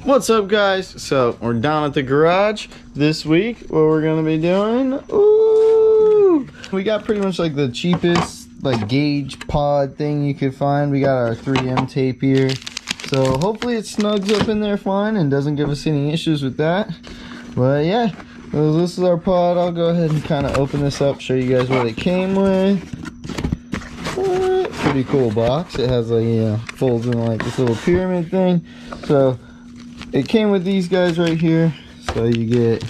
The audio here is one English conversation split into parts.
What's up, guys? So we're down at the garage this week. What we're gonna be doing, we got pretty much like the cheapest like gauge pod thing you could find. We got our 3M tape here, so hopefully it snugs up in there fine and doesn't give us any issues with that. But yeah, so this is our pod. I'll go ahead and kind of open this up, show you guys what it came with. Pretty cool box. It has a folds in like this little pyramid thing. So it came with these guys right here. So you get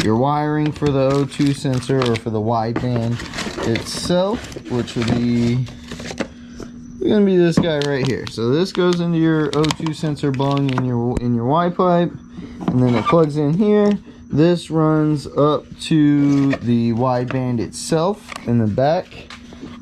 your wiring for the O2 sensor or for the wideband itself, which would be gonna be this guy right here. So this goes into your O2 sensor bung in your Y pipe, and then it plugs in here. This runs up to the wideband itself in the back.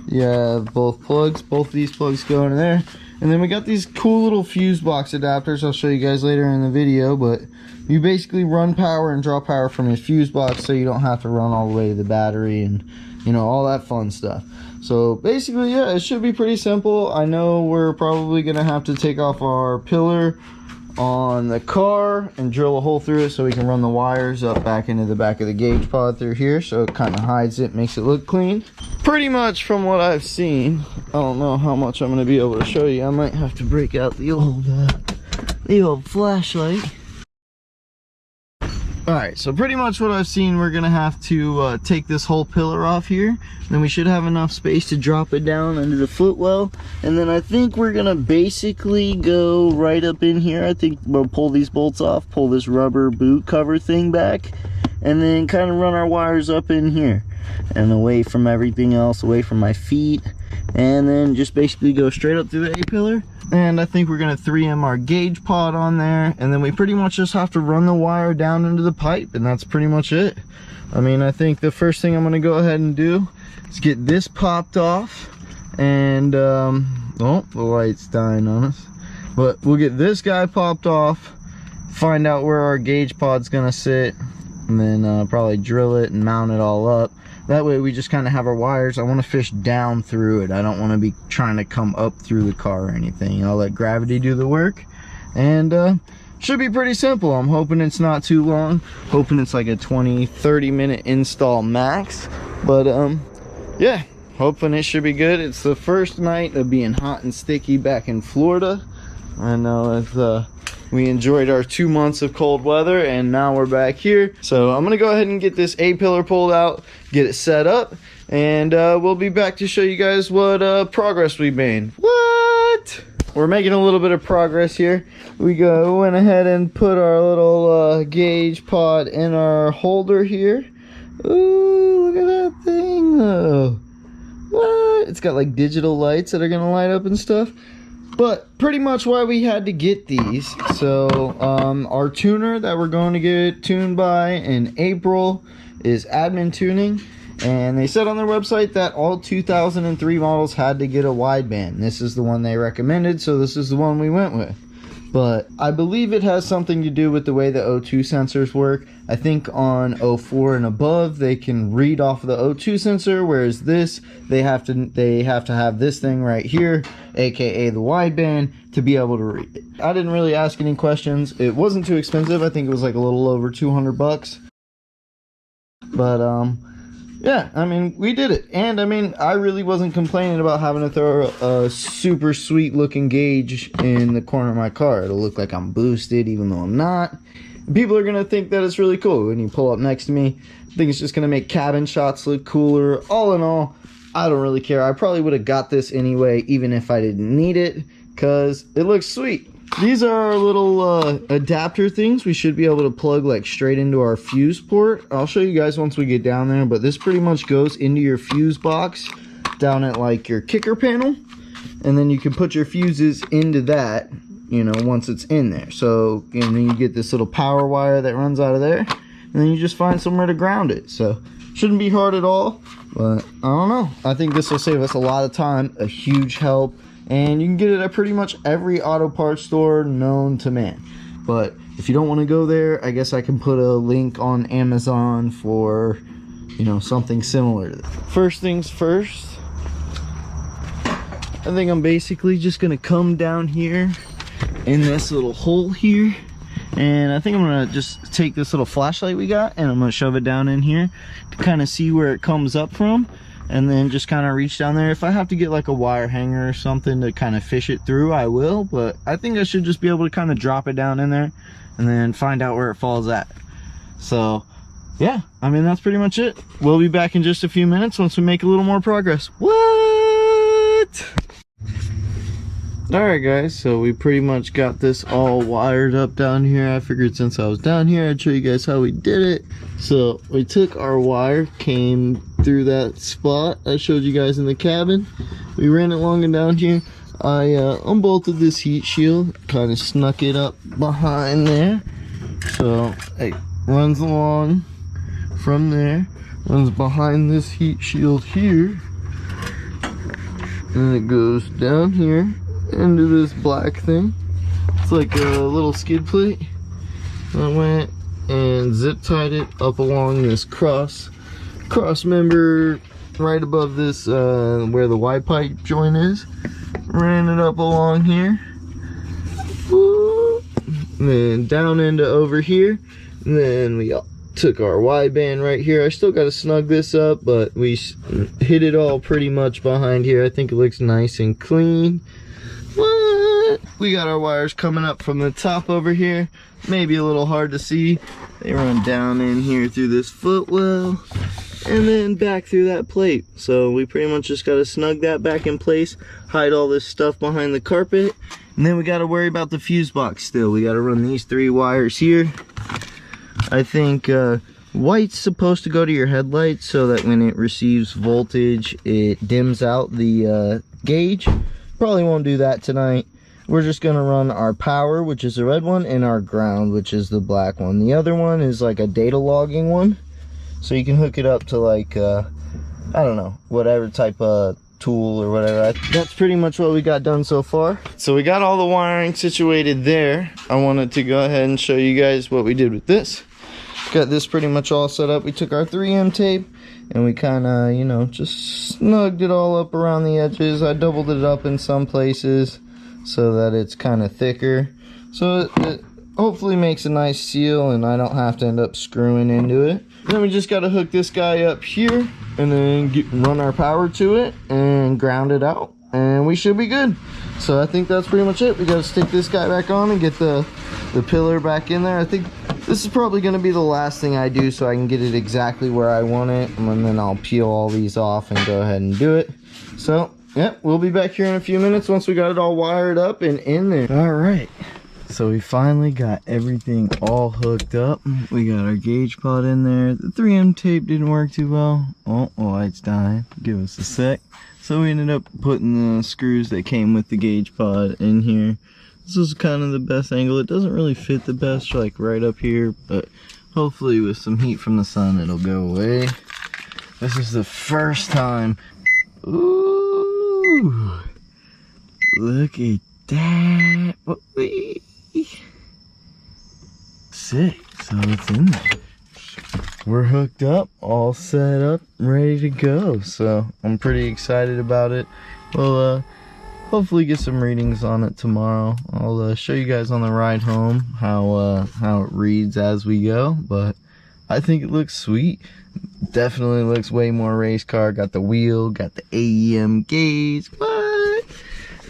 You have both plugs. Both of these plugs go into there. And then we got these cool little fuse box adapters. I'll show you guys later in the video, but you basically run power and draw power from your fuse box, so you don't have to run all the way to the battery and, you know, all that fun stuff. So basically, yeah, it should be pretty simple. I know we're probably gonna have to take off our pillar on the car and drill a hole through it so we can run the wires up back into the back of the gauge pod through here, so it kind of hides it, makes it look clean. Pretty much from what I've seen, I don't know how much I'm going to be able to show you. I might have to break out the old flashlight. Alright, so pretty much what I've seen, we're going to have to take this whole pillar off here. Then we should have enough space to drop it down under the footwell. And then I think we're going to basically go right up in here. I think we'll pull these bolts off, pull this rubber boot cover thing back, and then kind of run our wires up in here and away from everything else, away from my feet, and then just basically go straight up through the A-pillar. And I think we're going to 3M our gauge pod on there, and then we pretty much just have to run the wire down into the pipe, and that's pretty much it. I mean, I think the first thing I'm going to go ahead and do is get this popped off, and oh, the light's dying on us, but we'll get this guy popped off, find out where our gauge pod's going to sit, and then probably drill it and mount it all up. That way we just kind of have our wires. I want to fish down through it. I don't want to be trying to come up through the car or anything. I'll let gravity do the work, and should be pretty simple. I'm hoping it's not too long, hoping it's like a 20-30 minute install max, but yeah, hoping it should be good. It's the first night of being hot and sticky back in Florida. I know it's we enjoyed our 2 months of cold weather, and now we're back here. So I'm gonna go ahead and get this A-pillar pulled out, get it set up, and we'll be back to show you guys what progress we made. What? We're making a little bit of progress here. We went ahead and put our little gauge pod in our holder here. Ooh, look at that thing though. What? It's got like digital lights that are gonna light up and stuff. But pretty much why we had to get these. So our tuner that we're going to get tuned by in April is Admin Tuning, and they said on their website that all 2003 models had to get a wideband. This is the one they recommended, so this is the one we went with. But I believe it has something to do with the way the O2 sensors work. I think on 04 and above they can read off of the O2 sensor, whereas this they have to have this thing right here, aka the wideband, to be able to read it. I didn't really ask any questions. It wasn't too expensive. I think it was like a little over 200 bucks. But yeah, I mean, we did it. And I mean, I really wasn't complaining about having to throw a super sweet looking gauge in the corner of my car. It'll look like I'm boosted even though I'm not. People are going to think that it's really cool when you pull up next to me. I think it's just going to make cabin shots look cooler. All in all, I don't really care. I probably would have got this anyway, even if I didn't need it, because it looks sweet. These are our little adapter things. We should be able to plug like straight into our fuse port. I'll show you guys once we get down there, but this pretty much goes into your fuse box down at like your kicker panel, and then you can put your fuses into that, you know, once it's in there. So, and then you get this little power wire that runs out of there, and then you just find somewhere to ground it. So shouldn't be hard at all, but I don't know. I think this will save us a lot of time, a huge help. And you can get it at pretty much every auto parts store known to man. But if you don't want to go there, I guess I can put a link on Amazon for, you know, something similar to that. First things first, I think I'm basically just going to come down here in this little hole here. And I think I'm gonna just take this little flashlight we got and I'm gonna shove it down in here to kind of see where it comes up from, and then just kind of reach down there. If I have to get like a wire hanger or something to kind of fish it through, I will, but I think I should just be able to kind of drop it down in there and then find out where it falls at. So yeah, I mean, that's pretty much it. We'll be back in just a few minutes once we make a little more progress. What? Alright guys, so we pretty much got this all wired up down here. I figured since I was down here, I'd show you guys how we did it. So we took our wire, came through that spot I showed you guys in the cabin. We ran it along and down here. I unbolted this heat shield, kind of snuck it up behind there. So it runs along from there, runs behind this heat shield here, and it goes down here into this black thing. It's like a little skid plate. I went and zip tied it up along this cross member right above this where the Y pipe joint is. Ran it up along here, and then down into over here, and then we took our wideband right here. I still got to snug this up, but we hit it all pretty much behind here. I think it looks nice and clean. What? We got our wires coming up from the top over here. Maybe a little hard to see. They run down in here through this footwell and then back through that plate. So we pretty much just got to snug that back in place, hide all this stuff behind the carpet, and then we got to worry about the fuse box still. We got to run these 3 wires here. I think white's supposed to go to your headlights so that when it receives voltage, it dims out the gauge. Probably won't do that tonight. We're just gonna run our power, which is the red one, and our ground, which is the black one. The other one is like a data logging one, so you can hook it up to like I don't know, whatever type of tool or whatever. That's pretty much what we got done so far. So we got all the wiring situated there. I wanted to go ahead and show you guys what we did with this. Got this pretty much all set up. We took our 3M tape and we kind of, you know, just snugged it all up around the edges. I doubled it up in some places so that it's kind of thicker, so it hopefully makes a nice seal and I don't have to end up screwing into it. Then we just got to hook this guy up here and then run our power to it and ground it out, and we should be good. So I think that's pretty much it. We got to stick this guy back on and get the pillar back in there. I think this is probably going to be the last thing I do so I can get it exactly where I want it, and then I'll peel all these off and go ahead and do it. So yeah, we'll be back here in a few minutes once we got it all wired up and in there. All right, so we finally got everything all hooked up. We got our gauge pod in there. The 3M tape didn't work too well. Oh, light's dying. Give us a sec. So we ended up putting the screws that came with the gauge pod in here. This is kind of the best angle. It doesn't really fit the best like right up here, but hopefully with some heat from the sun it'll go away. This is the first time. Ooh, look at that. Sick. So it's in there. We're hooked up, all set up, ready to go. So I'm pretty excited about it. We'll hopefully get some readings on it tomorrow. I'll show you guys on the ride home how it reads as we go, but I think it looks sweet. Definitely looks way more race car. Got the wheel, got the AEM gauge. What?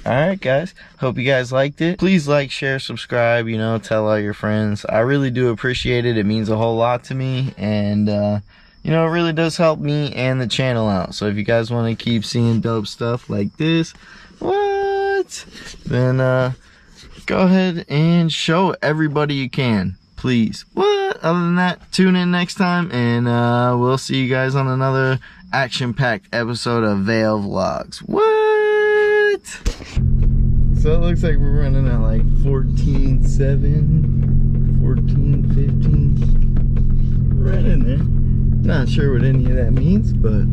Alright guys, hope you guys liked it. Please like, share, subscribe, you know, tell all your friends. I really do appreciate it. It means a whole lot to me, and you know, it really does help me and the channel out. So if you guys want to keep seeing dope stuff like this, then go ahead and show everybody you can, please. Other than that, tune in next time, and we'll see you guys on another action-packed episode of Vale Vlogs. So it looks like we're running at like 14.7, 14.15, right in there. Not sure what any of that means, but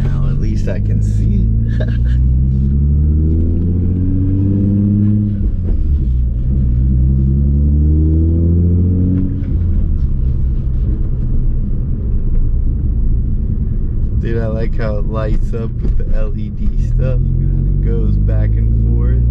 now at least I can see it. Dude, I like how it lights up with the LED stuff. It goes back and forth.